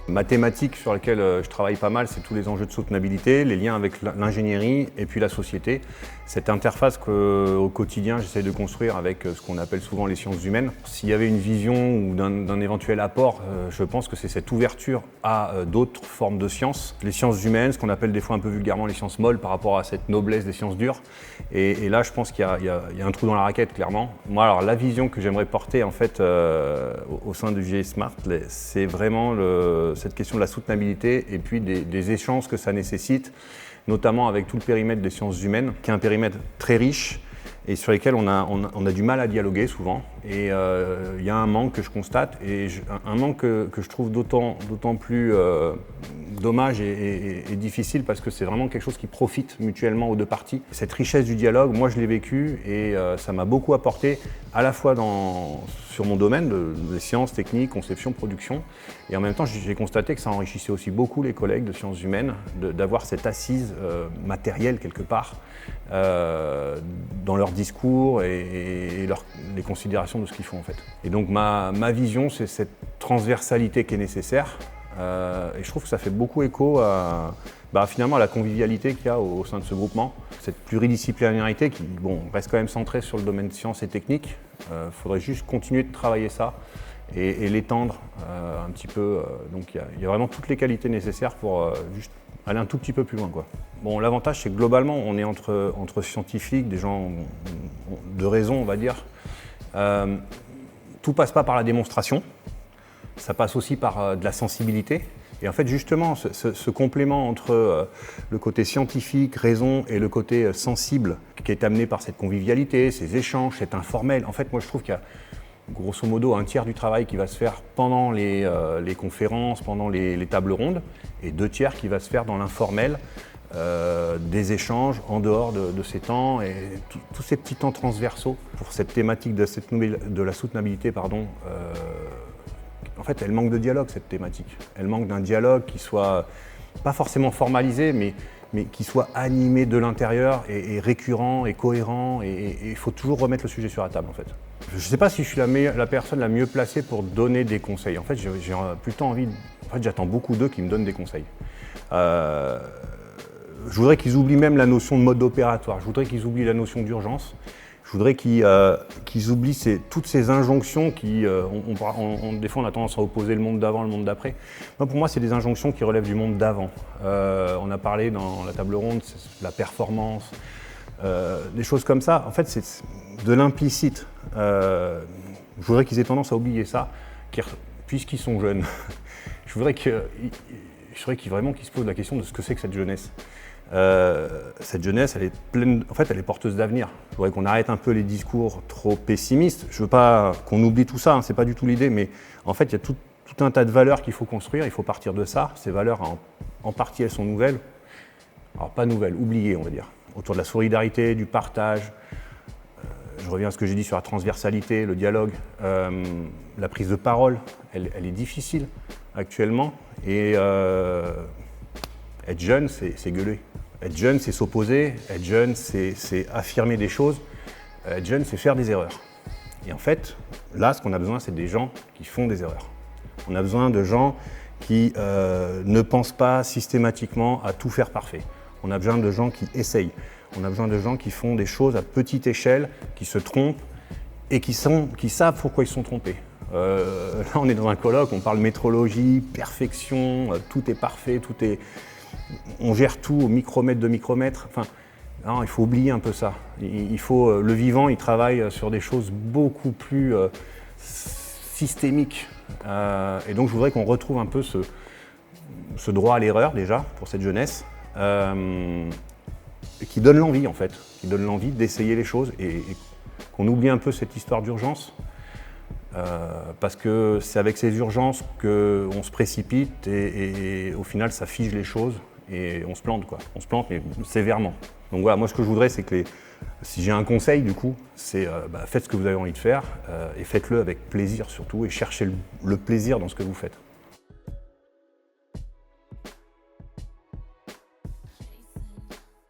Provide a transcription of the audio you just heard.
Ma thématique sur laquelle je travaille pas mal, c'est tous les enjeux de soutenabilité, les liens avec l'ingénierie et puis la société. Cette interface qu'au quotidien, j'essaie de construire avec ce qu'on appelle souvent les sciences humaines. S'il y avait une vision ou d'un éventuel apport, je pense que c'est cette ouverture à d'autres formes de sciences. Les sciences humaines, ce qu'on appelle des fois un peu vulgairement les sciences molles par rapport à cette noblesse des sciences dures. Et là, je pense qu'il y a un trou dans la raquette, clairement. Moi, alors la vision que j'aimerais porter en fait au sein du GIE Smart, c'est vraiment cette question de la soutenabilité et puis des échanges que ça nécessite, notamment avec tout le périmètre des sciences humaines, qui est un périmètre très riche et sur lesquels on a du mal à dialoguer souvent. Et il y a un manque que je constate, et un manque que je trouve d'autant plus dommage et difficile, parce que c'est vraiment quelque chose qui profite mutuellement aux deux parties. Cette richesse du dialogue, moi je l'ai vécu et ça m'a beaucoup apporté, à la fois sur mon domaine de sciences, techniques, conception, production, et en même temps j'ai constaté que ça enrichissait aussi beaucoup les collègues de sciences humaines, d'avoir cette assise matérielle quelque part dans leur discours et les considérations de ce qu'ils font en fait. Et donc ma vision, c'est cette transversalité qui est nécessaire, et je trouve que ça fait beaucoup écho finalement à la convivialité qu'il y a au sein de ce groupement, cette pluridisciplinarité qui reste quand même centrée sur le domaine de sciences et techniques. Faudrait juste continuer de travailler ça et l'étendre un petit peu. Donc il y a vraiment toutes les qualités nécessaires pour juste aller un tout petit peu plus loin, quoi. Bon, l'avantage, c'est que globalement, on est entre scientifiques, des gens de raison, on va dire. Tout passe pas par la démonstration, ça passe aussi par de la sensibilité. Et en fait, justement, ce complément entre le côté scientifique, raison, et le côté sensible, qui est amené par cette convivialité, ces échanges, cet informel. En fait, moi, je trouve qu'il y a grosso modo un tiers du travail qui va se faire pendant les conférences, pendant les tables rondes, et 2 tiers qui va se faire dans l'informel, des échanges en dehors de ces temps, et tous ces petits temps transversaux pour cette thématique de la soutenabilité, en fait, elle manque de dialogue, cette thématique. Elle manque d'un dialogue qui soit pas forcément formalisé, mais qui soit animé de l'intérieur et récurrent et cohérent, et il faut toujours remettre le sujet sur la table en fait. Je ne sais pas si je suis la personne la mieux placée pour donner des conseils. En fait, j'ai plutôt envie, j'attends beaucoup d'eux qui me donnent des conseils. Je voudrais qu'ils oublient même la notion de mode opératoire, je voudrais qu'ils oublient la notion d'urgence. Je voudrais qu'ils oublient toutes ces injonctions qui, des fois on a tendance à opposer le monde d'avant et le monde d'après. Pour moi, c'est des injonctions qui relèvent du monde d'avant. On a parlé dans la table ronde de la performance, des choses comme ça. En fait, c'est de l'implicite. Je voudrais qu'ils aient tendance à oublier ça, puisqu'ils sont jeunes. Je voudrais qu'ils se posent la question de ce que c'est que cette jeunesse. Cette jeunesse, elle est pleine, en fait, elle est porteuse d'avenir. Je voudrais qu'on arrête un peu les discours trop pessimistes. Je veux pas qu'on oublie tout ça, c'est pas du tout l'idée, mais en fait, il y a tout un tas de valeurs qu'il faut construire. Il faut partir de ça. Ces valeurs, en partie, elles sont nouvelles. Alors pas nouvelles, oubliées, on va dire. Autour de la solidarité, du partage. Je reviens à ce que j'ai dit sur la transversalité, le dialogue, la prise de parole. Elle est difficile actuellement, et être jeune, c'est gueuler. Être jeune, c'est s'opposer. Être jeune, c'est affirmer des choses. Être jeune, c'est faire des erreurs. Et en fait, là, ce qu'on a besoin, c'est des gens qui font des erreurs. On a besoin de gens qui ne pensent pas systématiquement à tout faire parfait. On a besoin de gens qui essayent. On a besoin de gens qui font des choses à petite échelle, qui se trompent et qui savent pourquoi ils se sont trompés. Là, on est dans un colloque, on parle métrologie, perfection, tout est parfait, on gère tout au micromètre de micromètre. Enfin, non, il faut oublier un peu ça. Le vivant, il travaille sur des choses beaucoup plus systémiques. Et donc, je voudrais qu'on retrouve un peu ce droit à l'erreur, déjà, pour cette jeunesse, qui donne l'envie, en fait, qui donne l'envie d'essayer les choses, et qu'on oublie un peu cette histoire d'urgence. Parce que c'est avec ces urgences qu'on se précipite, et au final ça fige les choses et on se plante, quoi. On se plante, mais sévèrement. Donc voilà, moi ce que je voudrais, c'est que si j'ai un conseil du coup, c'est faites ce que vous avez envie de faire, et faites-le avec plaisir surtout, et cherchez le plaisir dans ce que vous faites.